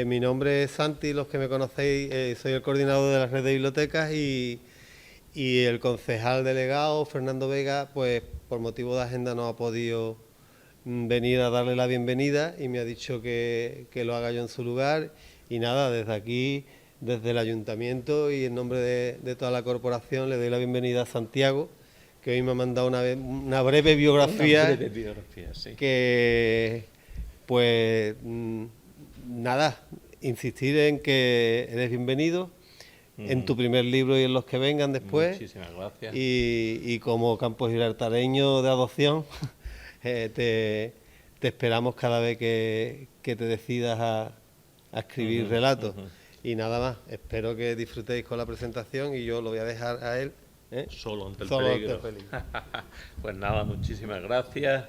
Mi nombre es Santi, los que me conocéis, soy el coordinador de la red de bibliotecas y el concejal delegado, Fernando Vega, pues por motivo de agenda no ha podido venir a darle la bienvenida y me ha dicho que lo haga yo en su lugar. Y nada, desde aquí, desde el ayuntamiento y en nombre de toda la corporación, le doy la bienvenida a Santiago, que hoy me ha mandado una breve biografía. Una breve biografía, sí. Que, pues, nada, insistir en que eres bienvenido en tu primer libro y en los que vengan después. Muchísimas gracias. Y como Campos Gibraltareño de adopción, te esperamos cada vez que te decidas a escribir relatos. Y nada más, espero que disfrutéis con la presentación y yo lo voy a dejar a él. Solo ante el peligro. Pues nada, muchísimas gracias.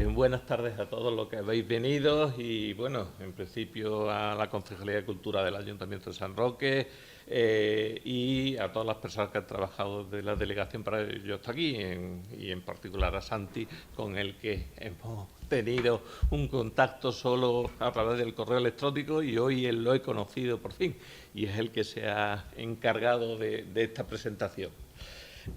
Buenas tardes a todos los que habéis venido y, bueno, en principio a la Concejalía de Cultura del Ayuntamiento de San Roque y a todas las personas que han trabajado de la delegación para yo estar aquí y en particular a Santi, con el que hemos tenido un contacto solo a través del correo electrónico y hoy él lo he conocido por fin y es el que se ha encargado de esta presentación.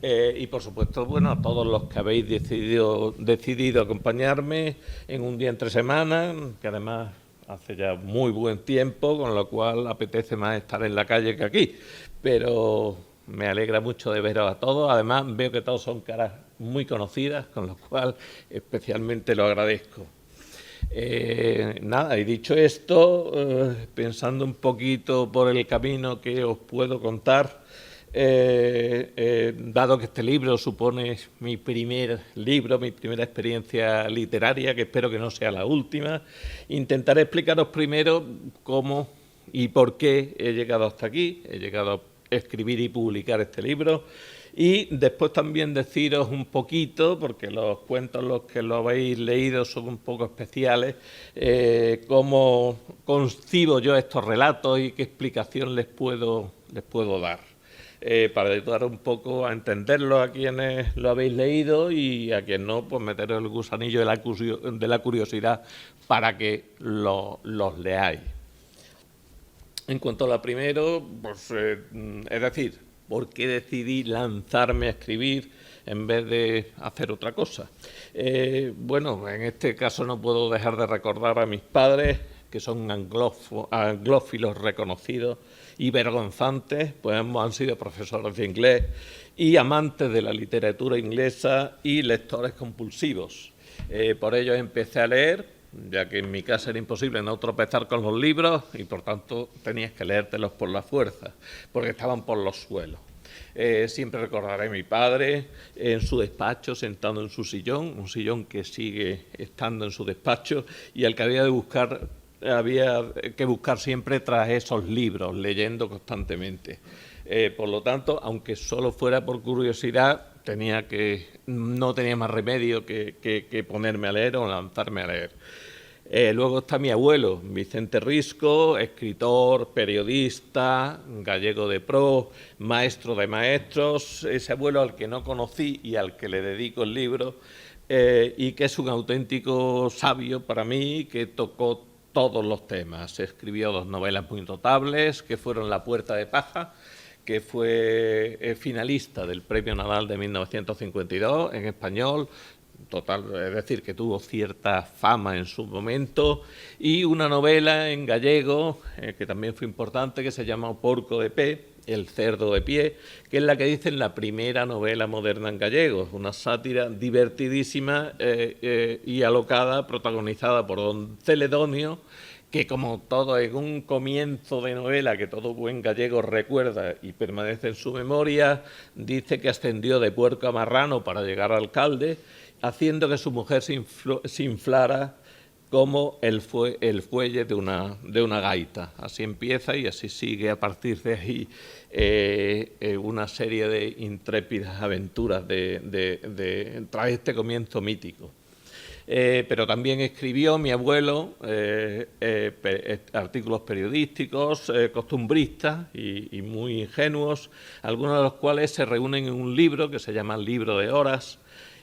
Y por supuesto, bueno, a todos los que habéis decidido acompañarme en un día entre semanas, que además hace ya muy buen tiempo, con lo cual apetece más estar en la calle que aquí, pero me alegra mucho de veros a todos. Además veo que todos son caras muy conocidas, con lo cual especialmente lo agradezco. Nada, y dicho esto, pensando un poquito por el camino que os puedo contar, dado que este libro supone mi primer libro, mi primera experiencia literaria, que espero que no sea la última, intentaré explicaros primero cómo y por qué he llegado hasta aquí, he llegado a escribir y publicar este libro, y después también deciros un poquito, porque los cuentos los que lo habéis leído son un poco especiales, cómo concibo yo estos relatos y qué explicación les puedo dar. Para ayudar un poco a entenderlo a quienes lo habéis leído y a quien no, pues meteros el gusanillo de la curiosidad para que los leáis. En cuanto a lo primero, pues, es decir, ¿por qué decidí lanzarme a escribir en vez de hacer otra cosa? Bueno, en este caso no puedo dejar de recordar a mis padres, que son anglófilos reconocidos y vergonzantes, pues han sido profesores de inglés y amantes de la literatura inglesa y lectores compulsivos. Por ello empecé a leer, ya que en mi casa era imposible no tropezar con los libros y por tanto tenías que leértelos por la fuerza, porque estaban por los suelos. Siempre recordaré a mi padre en su despacho, sentado en su sillón, un sillón que sigue estando en su despacho y al que había que buscar siempre tras esos libros, leyendo constantemente. Por lo tanto, aunque solo fuera por curiosidad, no tenía más remedio que ponerme a leer o lanzarme a leer. Luego está mi abuelo, Vicente Risco, escritor, periodista, gallego de pro, maestro de maestros, ese abuelo al que no conocí y al que le dedico el libro, y que es un auténtico sabio para mí, que tocó todos los temas. Escribió 2 novelas muy notables, que fueron La puerta de paja, que fue finalista del Premio Nadal de 1952 en español, es decir, que tuvo cierta fama en su momento, y una novela en gallego, que también fue importante, que se llama O porco de pé, El cerdo de pie, que es la que dicen la primera novela moderna en gallego, una sátira divertidísima y alocada, protagonizada por don Celedonio, que como todo en un comienzo de novela que todo buen gallego recuerda y permanece en su memoria, dice que ascendió de puerco a marrano para llegar a alcalde, haciendo que su mujer se inflara como el fuelle de una gaita. Así empieza y así sigue a partir de ahí una serie de intrépidas aventuras tras este comienzo mítico. Pero también escribió mi abuelo artículos periodísticos, costumbristas y muy ingenuos, algunos de los cuales se reúnen en un libro que se llama Libro de Horas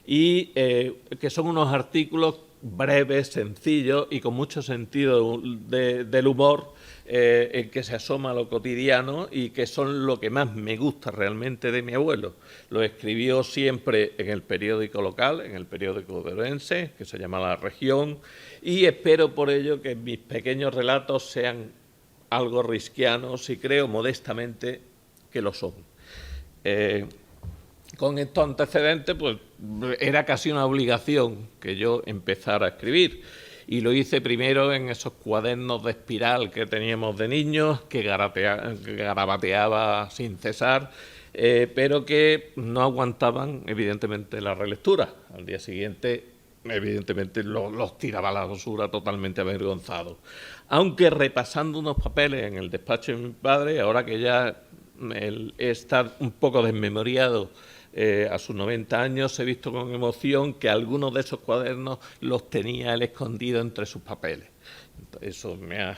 y que son unos artículos breves, sencillos y con mucho sentido del humor, en que se asoma a lo cotidiano y que son lo que más me gusta realmente de mi abuelo. Lo escribió siempre en el periódico local, en el periódico oberuense, que se llama La Región, y espero por ello que mis pequeños relatos sean algo risquianos y creo modestamente que lo son. Con estos antecedentes, pues era casi una obligación que yo empezara a escribir. Y lo hice primero en esos cuadernos de espiral que teníamos de niños, que garabateaba sin cesar, pero que no aguantaban, evidentemente, la relectura. Al día siguiente, evidentemente, los tiraba a la basura totalmente avergonzado. Aunque repasando unos papeles en el despacho de mi padre, ahora que ya está un poco desmemoriado, a sus 90 años, he visto con emoción que algunos de esos cuadernos los tenía él escondido entre sus papeles. Eso me ha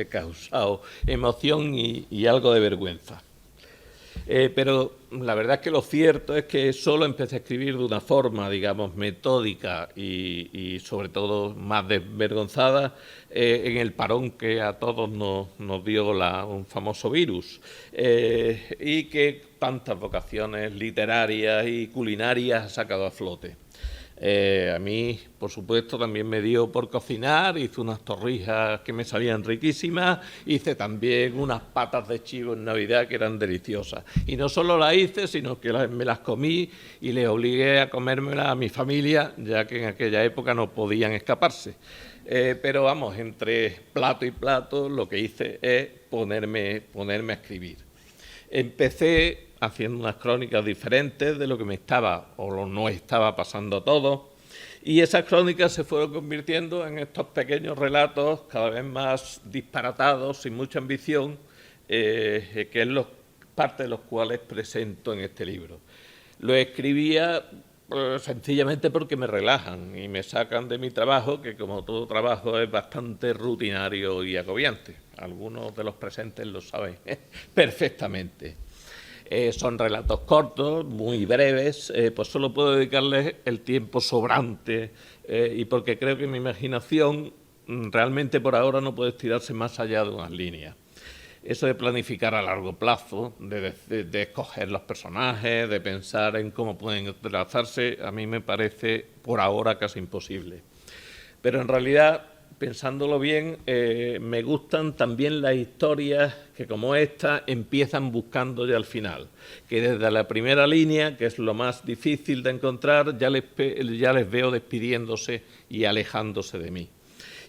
causado emoción y algo de vergüenza. Pero la verdad es que lo cierto es que solo empecé a escribir de una forma, digamos, metódica y sobre todo más desvergonzada en el parón que a todos nos dio un famoso virus, y que tantas vocaciones literarias y culinarias ha sacado a flote. A mí, por supuesto, también me dio por cocinar, hice unas torrijas que me salían riquísimas, hice también unas patas de chivo en Navidad que eran deliciosas. Y no solo las hice, sino que me las comí y les obligué a comérmelas a mi familia, ya que en aquella época no podían escaparse. Pero vamos, entre plato y plato lo que hice es ponerme a escribir. Empecé haciendo unas crónicas diferentes de lo que me estaba o no estaba pasando todo, y esas crónicas se fueron convirtiendo en estos pequeños relatos cada vez más disparatados, sin mucha ambición, que es parte de los cuales presento en este libro. Lo escribía sencillamente porque me relajan y me sacan de mi trabajo, que como todo trabajo es bastante rutinario y agobiante. Algunos de los presentes lo saben perfectamente. Son relatos cortos, muy breves, pues solo puedo dedicarles el tiempo sobrante, y porque creo que mi imaginación realmente por ahora no puede estirarse más allá de unas líneas. Eso de planificar a largo plazo, de escoger los personajes, de pensar en cómo pueden entrelazarse, a mí me parece por ahora casi imposible. Pero en realidad, pensándolo bien, me gustan también las historias que, como esta, empiezan buscando ya al final, que desde la primera línea, que es lo más difícil de encontrar, ya les veo despidiéndose y alejándose de mí.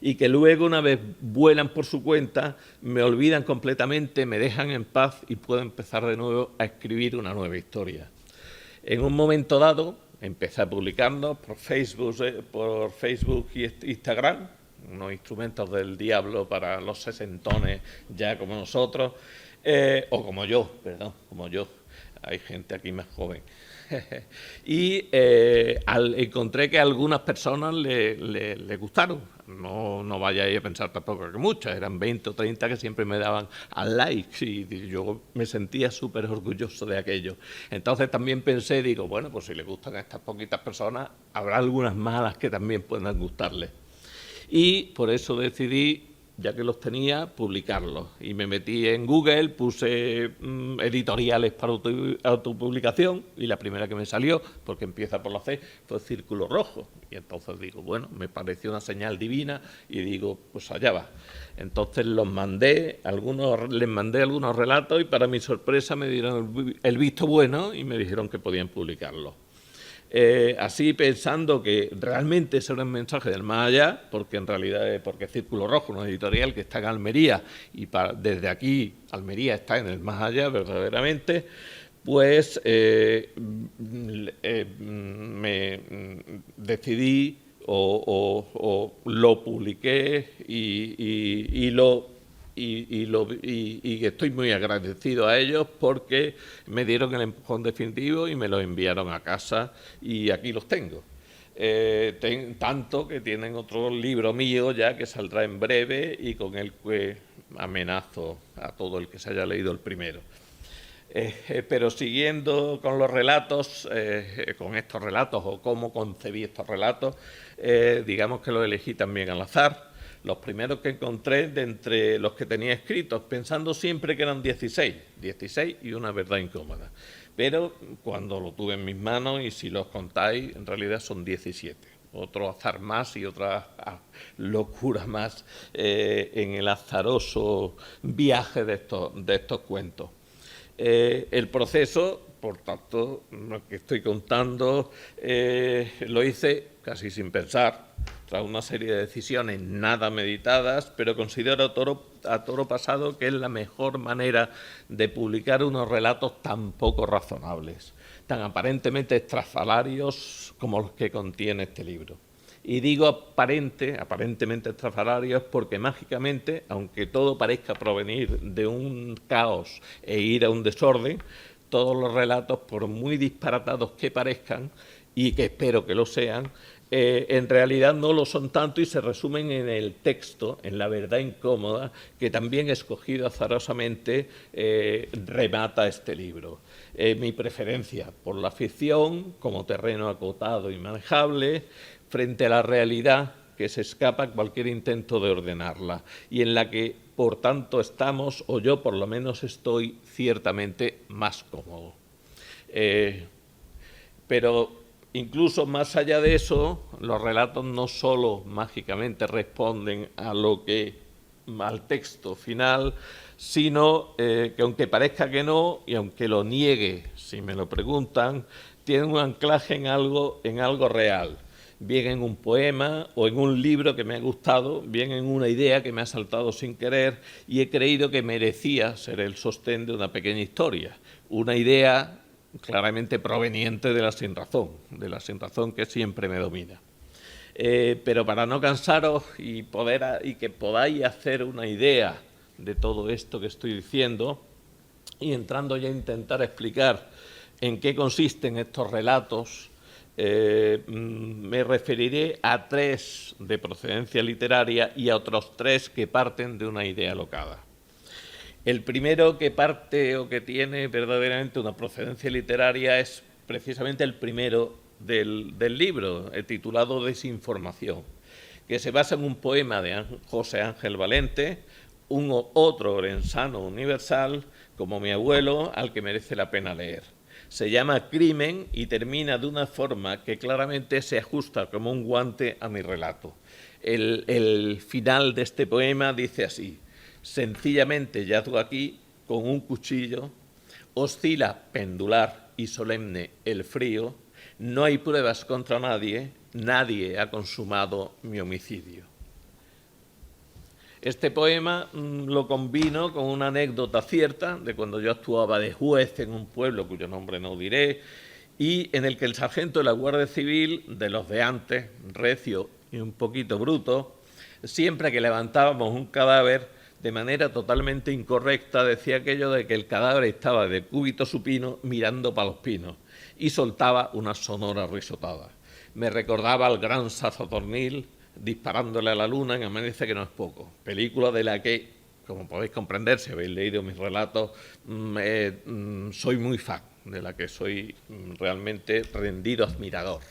Y que luego, una vez vuelan por su cuenta, me olvidan completamente, me dejan en paz y puedo empezar de nuevo a escribir una nueva historia. En un momento dado, empecé a publicarlos por Facebook y Instagram, unos instrumentos del diablo para los sesentones ya como nosotros, o como yo, perdón, como yo. Hay gente aquí más joven. Y encontré que a algunas personas le gustaron. No vayáis a pensar tampoco que muchas, eran 20 o 30 que siempre me daban al like y yo me sentía súper orgulloso de aquello. Entonces también pensé, digo, bueno, pues si les gustan a estas poquitas personas, habrá algunas malas que también puedan gustarles. Y por eso decidí, ya que los tenía, publicarlos. Y me metí en Google, puse editoriales para autopublicación, y la primera que me salió, porque empieza por la C, fue Círculo Rojo. Y entonces digo, bueno, me pareció una señal divina y digo, pues allá va. Entonces les mandé algunos relatos y para mi sorpresa me dieron el visto bueno y me dijeron que podían publicarlos. Así pensando que realmente ese era un mensaje del más allá, porque en realidad porque Círculo Rojo, una editorial que está en Almería, y desde aquí Almería está en el más allá verdaderamente, pues me decidí o lo publiqué y estoy muy agradecido a ellos porque me dieron el empujón definitivo y me los enviaron a casa y aquí los tengo. Tanto que tienen otro libro mío ya que saldrá en breve y con el que amenazo a todo el que se haya leído el primero. Pero siguiendo con los relatos, con estos relatos o cómo concebí estos relatos, digamos que los elegí también al azar. Los primeros que encontré de entre los que tenía escritos, pensando siempre que eran 16 y una verdad incómoda. Pero cuando lo tuve en mis manos, y si los contáis, en realidad son 17. Otro azar más y otra locura más en el azaroso viaje de estos cuentos. El proceso, por tanto, lo que estoy contando, lo hice casi sin pensar, tras una serie de decisiones nada meditadas, pero considero a toro pasado que es la mejor manera de publicar unos relatos tan poco razonables, tan aparentemente estrafalarios como los que contiene este libro. Y digo aparentemente estrafalarios, porque mágicamente, aunque todo parezca provenir de un caos e ir a un desorden, todos los relatos, por muy disparatados que parezcan, y que espero que lo sean, en realidad no lo son tanto y se resumen en el texto, en la verdad incómoda, que también escogido azarosamente remata este libro. Mi preferencia por la ficción como terreno acotado y manejable, frente a la realidad que se escapa a cualquier intento de ordenarla y en la que, por tanto, estamos, o yo por lo menos estoy, ciertamente más cómodo. Pero incluso más allá de eso, los relatos no solo mágicamente responden al texto final, sino que aunque parezca que no, y aunque lo niegue si me lo preguntan, tienen un anclaje en algo real. Bien en un poema o en un libro que me ha gustado, bien en una idea que me ha saltado sin querer y he creído que merecía ser el sostén de una pequeña historia. Una idea claramente proveniente de la sinrazón que siempre me domina. Pero para no cansaros y que podáis hacer una idea de todo esto que estoy diciendo, y entrando ya a intentar explicar en qué consisten estos relatos, me referiré a 3 de procedencia literaria y a otros 3 que parten de una idea alocada. El primero que parte o que tiene verdaderamente una procedencia literaria es precisamente el primero del libro, titulado Desinformación, que se basa en un poema de José Ángel Valente, otro orensano universal, como mi abuelo, al que merece la pena leer. Se llama Crimen y termina de una forma que claramente se ajusta como un guante a mi relato. El final de este poema dice así: sencillamente yazgo aquí con un cuchillo, oscila pendular y solemne el frío, no hay pruebas contra nadie, nadie ha consumado mi homicidio. Este poema lo combino con una anécdota cierta de cuando yo actuaba de juez en un pueblo cuyo nombre no diré, y en el que el sargento de la Guardia Civil, de los de antes, recio y un poquito bruto, siempre que levantábamos un cadáver, de manera totalmente incorrecta, decía aquello de que el cadáver estaba de cúbito supino mirando para los pinos y soltaba una sonora risotada. Me recordaba al gran Sazatornil disparándole a la luna en Amanece que no es poco, película de la que, como podéis comprender si habéis leído mis relatos, soy muy fan, de la que soy realmente rendido admirador.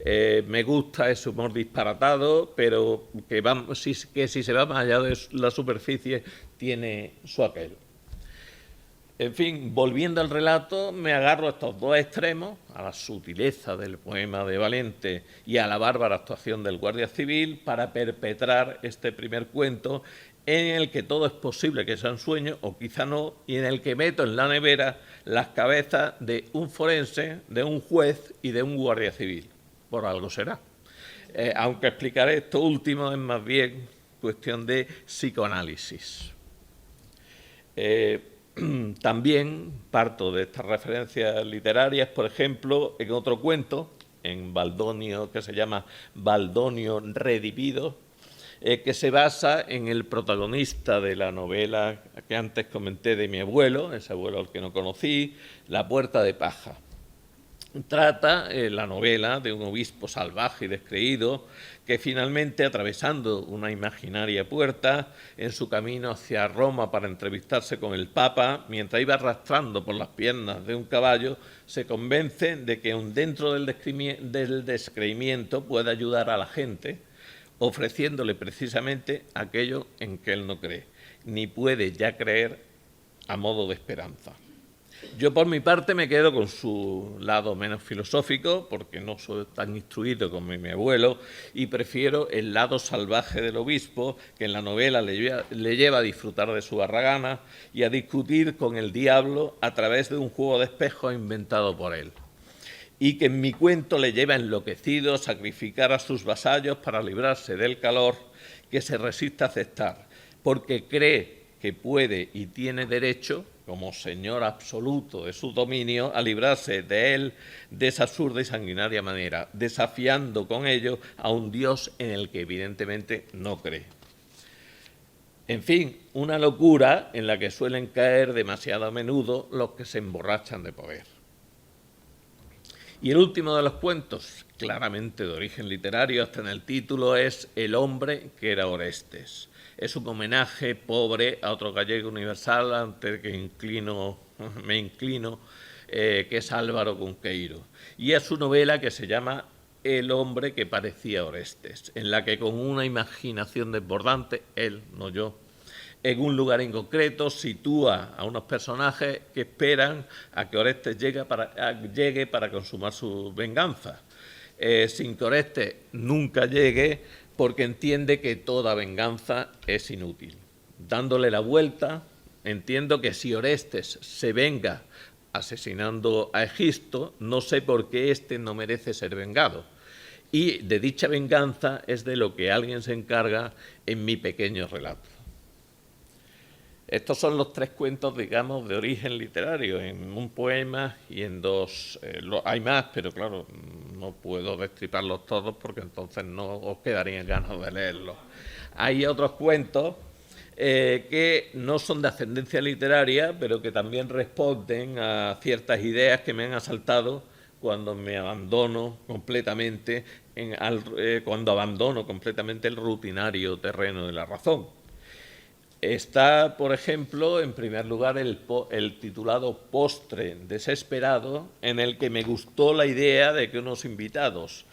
Me gusta ese humor disparatado, pero que si se va más allá de la superficie tiene su aquel. En fin, volviendo al relato, me agarro a estos 2 extremos, a la sutileza del poema de Valente y a la bárbara actuación del guardia civil, para perpetrar este primer cuento en el que todo es posible que sea un sueño, o quizá no, y en el que meto en la nevera las cabezas de un forense, de un juez y de un guardia civil. Por algo será. Aunque explicaré esto último, es más bien cuestión de psicoanálisis. También parto de estas referencias literarias, por ejemplo, en otro cuento, en Baldonio, que se llama Baldonio Redivido, que se basa en el protagonista de la novela que antes comenté de mi abuelo, ese abuelo al que no conocí, La puerta de paja. trata la novela de un obispo salvaje y descreído que finalmente, atravesando una imaginaria puerta en su camino hacia Roma para entrevistarse con el Papa, mientras iba arrastrando por las piernas de un caballo, se convence de que aun dentro del descreimiento puede ayudar a la gente, ofreciéndole precisamente aquello en que él no cree, ni puede ya creer a modo de esperanza. Yo, por mi parte, me quedo con su lado menos filosófico, porque no soy tan instruido como mi abuelo, y prefiero el lado salvaje del obispo, que en la novela le lleva a disfrutar de su barragana y a discutir con el diablo a través de un juego de espejos inventado por él, y que en mi cuento le lleva enloquecido a sacrificar a sus vasallos para librarse del calor que se resiste a aceptar, porque cree que puede y tiene derecho, como señor absoluto de su dominio, a librarse de él de esa absurda y sanguinaria manera, desafiando con ello a un Dios en el que evidentemente no cree. En fin, una locura en la que suelen caer demasiado a menudo los que se emborrachan de poder. Y el último de los cuentos, claramente de origen literario, hasta en el título, es El hombre que era Orestes. Es un homenaje pobre a otro gallego universal ante el que me inclino, que es Álvaro Cunqueiro. Y es su novela que se llama El hombre que parecía Orestes, en la que con una imaginación desbordante, él, no yo, en un lugar en concreto sitúa a unos personajes que esperan a que Orestes llegue para consumar su venganza, sin que Orestes nunca llegue, porque entiende que toda venganza es inútil. Dándole la vuelta, entiendo que si Orestes se venga asesinando a Egisto, no sé por qué éste no merece ser vengado. Y de dicha venganza es de lo que alguien se encarga en mi pequeño relato. Estos son los tres cuentos, digamos, de origen literario, en un poema y en dos. Hay más, pero claro, no puedo destriparlos todos porque entonces no os quedarían ganas de leerlos. Hay otros cuentos que no son de ascendencia literaria, pero que también responden a ciertas ideas que me han asaltado cuando me abandono completamente, cuando abandono completamente el rutinario terreno de la razón. Está, por ejemplo, en primer lugar el titulado Postre desesperado, en el que me gustó la idea de que unos invitados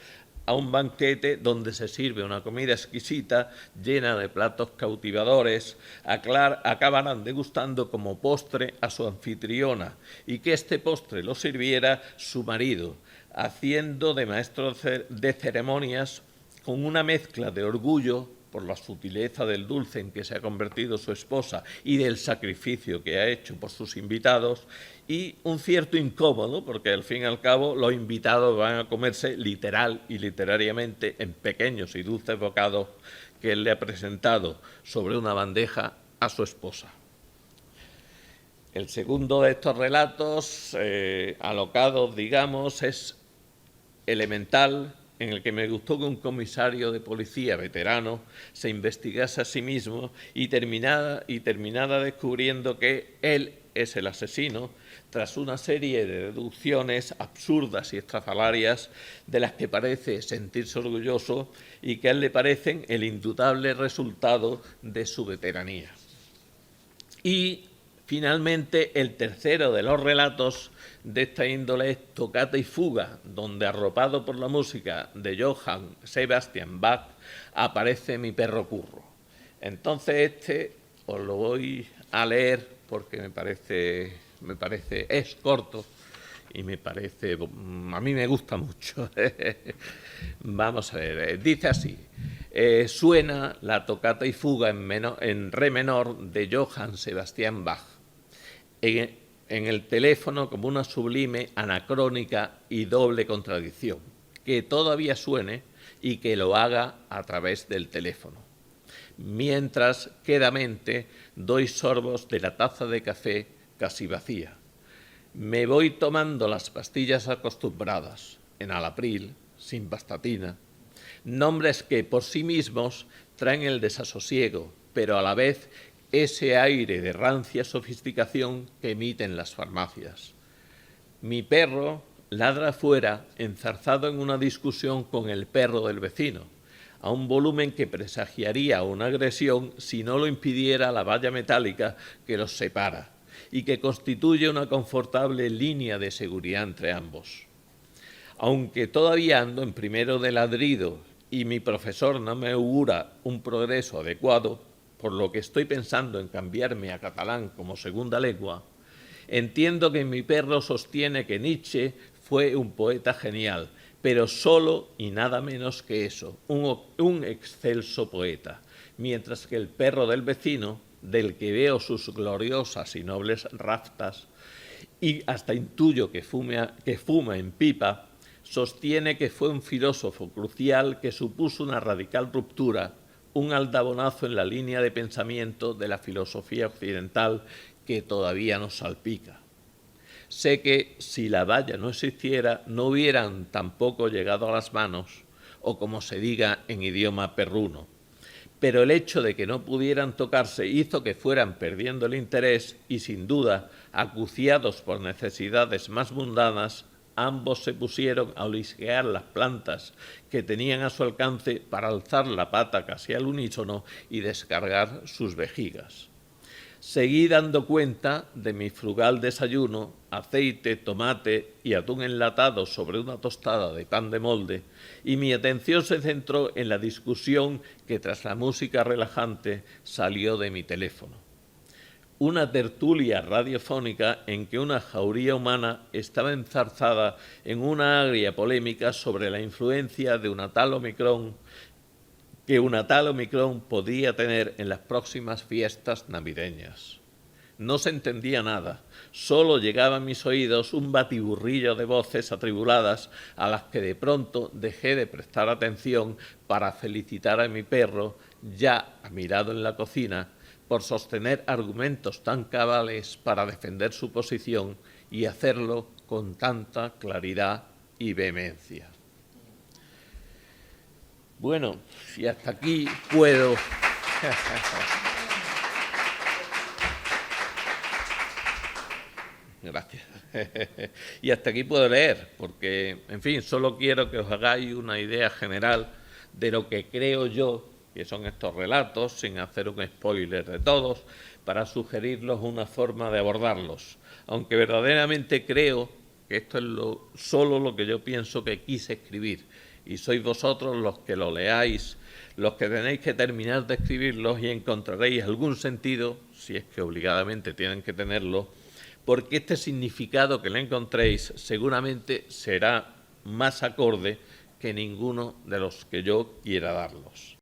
a un banquete donde se sirve una comida exquisita, llena de platos cautivadores, acabarán degustando como postre a su anfitriona y que este postre lo sirviera su marido, haciendo de maestro de ceremonias con una mezcla de orgullo por la sutileza del dulce en que se ha convertido su esposa y del sacrificio que ha hecho por sus invitados, y un cierto incómodo, porque al fin y al cabo los invitados van a comerse literal y literariamente en pequeños y dulces bocados que él le ha presentado sobre una bandeja a su esposa. El segundo de estos relatos, alocados, digamos, es Elemental, en el que me gustó que un comisario de policía veterano se investigase a sí mismo y terminara descubriendo que él es el asesino, tras una serie de deducciones absurdas y estrafalarias de las que parece sentirse orgulloso y que a él le parecen el indudable resultado de su veteranía. Y finalmente, el tercero de los relatos de esta índole es Tocata y Fuga, donde, arropado por la música de Johann Sebastian Bach, aparece mi perro Curro. Entonces os lo voy a leer porque me parece es corto y a mí me gusta mucho. Vamos a ver, dice así. Suena la Tocata y Fuga en re menor de Johann Sebastian Bach. En el teléfono como una sublime, anacrónica y doble contradicción, que todavía suene y que lo haga a través del teléfono. Mientras, quedamente, doy sorbos de la taza de café casi vacía. Me voy tomando las pastillas acostumbradas, enalapril, simvastatina, nombres que por sí mismos traen el desasosiego, pero a la vez ese aire de rancia sofisticación que emiten las farmacias. Mi perro ladra fuera, enzarzado en una discusión con el perro del vecino, a un volumen que presagiaría una agresión si no lo impidiera la valla metálica que los separa y que constituye una confortable línea de seguridad entre ambos. Aunque todavía ando en primero de ladrido y mi profesor no me augura un progreso adecuado, por lo que estoy pensando en cambiarme a catalán como segunda lengua, entiendo que mi perro sostiene que Nietzsche fue un poeta genial, pero solo y nada menos que eso, un excelso poeta, mientras que el perro del vecino, del que veo sus gloriosas y nobles raftas, y hasta intuyo que fuma en pipa, sostiene que fue un filósofo crucial que supuso una radical ruptura, un aldabonazo en la línea de pensamiento de la filosofía occidental que todavía nos salpica. Sé que si la valla no existiera, no hubieran tampoco llegado a las manos, o como se diga en idioma perruno. Pero el hecho de que no pudieran tocarse hizo que fueran perdiendo el interés y, sin duda, acuciados por necesidades más mundanas, ambos se pusieron a olisquear las plantas que tenían a su alcance para alzar la pata casi al unísono y descargar sus vejigas. Seguí dando cuenta de mi frugal desayuno, aceite, tomate y atún enlatado sobre una tostada de pan de molde, y mi atención se centró en la discusión que tras la música relajante salió de mi teléfono. Una tertulia radiofónica en que una jauría humana estaba enzarzada en una agria polémica sobre la influencia de una tal Omicron podría tener en las próximas fiestas navideñas. No se entendía nada, solo llegaba a mis oídos un batiburrillo de voces atribuladas a las que de pronto dejé de prestar atención para felicitar a mi perro, ya mirado en la cocina, por sostener argumentos tan cabales para defender su posición y hacerlo con tanta claridad y vehemencia. Bueno, y hasta aquí puedo... Gracias. Y hasta aquí puedo leer, porque, en fin, solo quiero que os hagáis una idea general de lo que creo yo que son estos relatos, sin hacer un spoiler de todos, para sugerirlos una forma de abordarlos. Aunque verdaderamente creo que esto es solo lo que yo pienso que quise escribir, y sois vosotros los que lo leáis, los que tenéis que terminar de escribirlos y encontraréis algún sentido, si es que obligadamente tienen que tenerlo, porque este significado que le encontréis seguramente será más acorde que ninguno de los que yo quiera darlos.